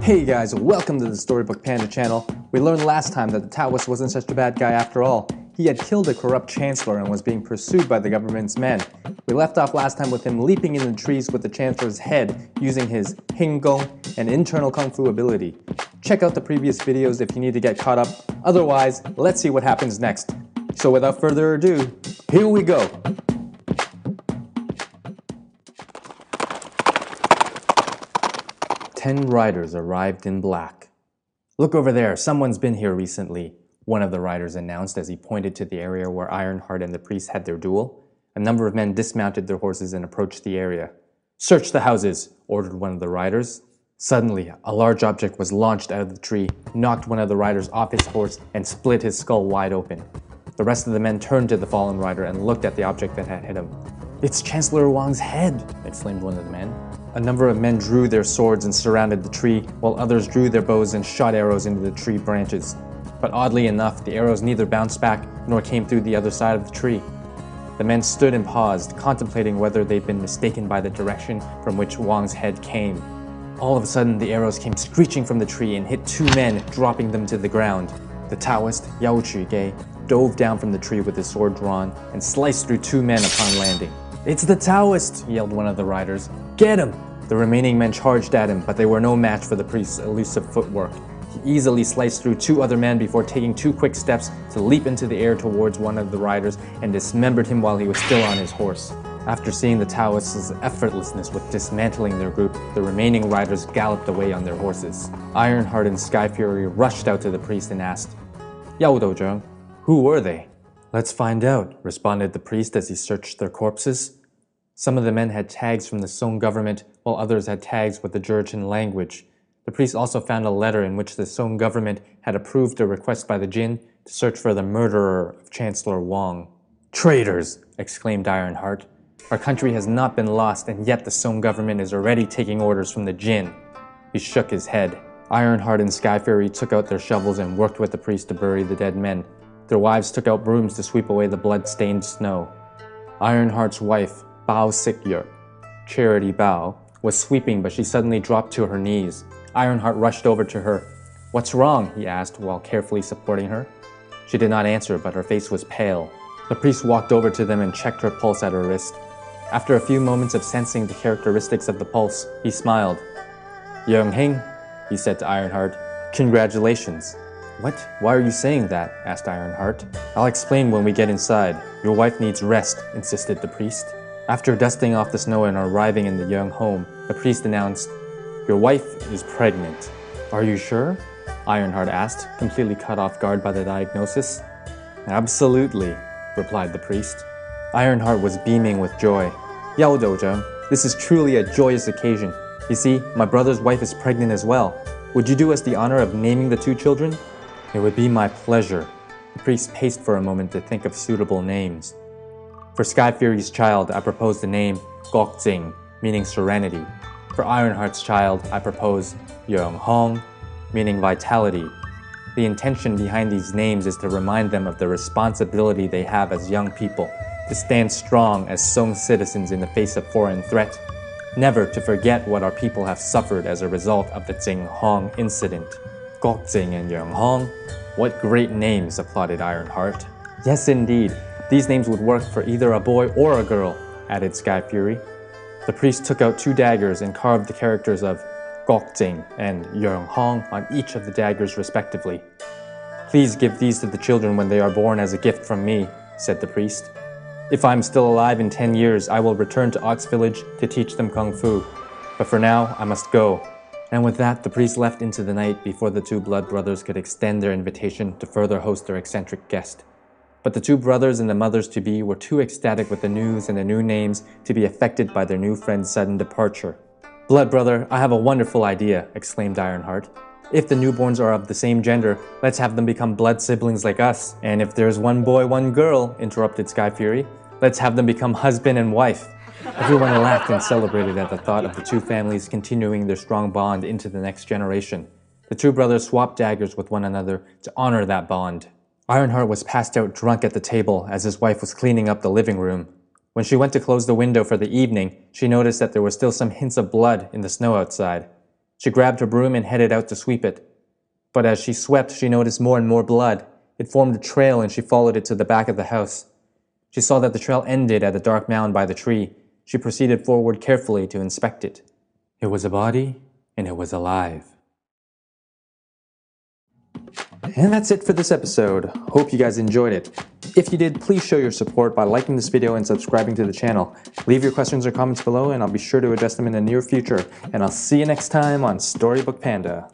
Hey guys, welcome to the Storybook Panda channel. We learned last time that the Taoist wasn't such a bad guy after all. He had killed a corrupt chancellor and was being pursued by the government's men. We left off last time with him leaping in the trees with the chancellor's head using his Hing-Gong and internal Kung Fu ability. Check out the previous videos if you need to get caught up. Otherwise, let's see what happens next. So without further ado, here we go! Ten riders arrived in black. "Look over there, someone's been here recently," one of the riders announced as he pointed to the area where Ironheart and the priest had their duel. A number of men dismounted their horses and approached the area. "Search the houses," ordered one of the riders. Suddenly, a large object was launched out of the tree, knocked one of the riders off his horse, and split his skull wide open. The rest of the men turned to the fallen rider and looked at the object that had hit him. "It's Chancellor Wang's head!" exclaimed one of the men. A number of men drew their swords and surrounded the tree, while others drew their bows and shot arrows into the tree branches. But oddly enough, the arrows neither bounced back nor came through the other side of the tree. The men stood and paused, contemplating whether they'd been mistaken by the direction from which Wang's head came. All of a sudden, the arrows came screeching from the tree and hit two men, dropping them to the ground. The Taoist, Yao Qu dove down from the tree with his sword drawn and sliced through two men upon landing. "It's the Taoist!" yelled one of the riders. "Get him!" The remaining men charged at him, but they were no match for the priest's elusive footwork. He easily sliced through two other men before taking two quick steps to leap into the air towards one of the riders and dismembered him while he was still on his horse. After seeing the Taoist's effortlessness with dismantling their group, the remaining riders galloped away on their horses. Ironheart and Sky Fury rushed out to the priest and asked, "Yao Douzheng, who were they?" "Let's find out," responded the priest as he searched their corpses. Some of the men had tags from the Song government, while others had tags with the Jurchen language. The priest also found a letter in which the Song government had approved a request by the Jin to search for the murderer of Chancellor Wang. "Traitors!" exclaimed Ironheart. "Our country has not been lost, and yet the Song government is already taking orders from the Jin." He shook his head. Ironheart and Sky Fury took out their shovels and worked with the priest to bury the dead men. Their wives took out brooms to sweep away the blood-stained snow. Ironheart's wife, Bao Sikyer, Charity Bao, was sweeping, but she suddenly dropped to her knees. Ironheart rushed over to her. "What's wrong?" he asked while carefully supporting her. She did not answer, but her face was pale. The priest walked over to them and checked her pulse at her wrist. After a few moments of sensing the characteristics of the pulse, he smiled. "Young Hing," he said to Ironheart, "congratulations." "What? Why are you saying that?" asked Ironheart. "I'll explain when we get inside. Your wife needs rest," insisted the priest. After dusting off the snow and arriving in the Young home, the priest announced, "Your wife is pregnant." "Are you sure?" Ironheart asked, completely caught off guard by the diagnosis. "Absolutely," replied the priest. Ironheart was beaming with joy. "Yao Douzheng, this is truly a joyous occasion. You see, my brother's wife is pregnant as well. Would you do us the honor of naming the two children?" "It would be my pleasure." The priest paced for a moment to think of suitable names. "For Sky Fury's child, I propose the name Gokjing, meaning serenity. For Ironheart's child, I propose Yeonghong, meaning vitality. The intention behind these names is to remind them of the responsibility they have as young people, to stand strong as Song citizens in the face of foreign threat, never to forget what our people have suffered as a result of the Jinghong incident." "Gokjing and Yeonghong? What great names," applauded Ironheart. "Yes, indeed. These names would work for either a boy or a girl," added Sky Fury. The priest took out two daggers and carved the characters of Gokjing and Yeonghong on each of the daggers respectively. "Please give these to the children when they are born as a gift from me," said the priest. "If I am still alive in 10 years, I will return to Ox Village to teach them Kung Fu. But for now, I must go." And with that, the priest left into the night before the two blood brothers could extend their invitation to further host their eccentric guest. But the two brothers and the mothers-to-be were too ecstatic with the news and the new names to be affected by their new friend's sudden departure. "Blood brother, I have a wonderful idea," exclaimed Ironheart. "If the newborns are of the same gender, let's have them become blood siblings like us. And if there's one boy, one girl," interrupted Sky Fury, "let's have them become husband and wife." Everyone laughed and celebrated at the thought of the two families continuing their strong bond into the next generation. The two brothers swapped daggers with one another to honor that bond. Ironheart was passed out drunk at the table as his wife was cleaning up the living room. When she went to close the window for the evening, she noticed that there were still some hints of blood in the snow outside. She grabbed her broom and headed out to sweep it. But as she swept, she noticed more and more blood. It formed a trail and she followed it to the back of the house. She saw that the trail ended at a dark mound by the tree. She proceeded forward carefully to inspect it. It was a body, and it was alive. And that's it for this episode. Hope you guys enjoyed it. If you did, please show your support by liking this video and subscribing to the channel. Leave your questions or comments below and I'll be sure to address them in the near future. And I'll see you next time on Storybook Panda.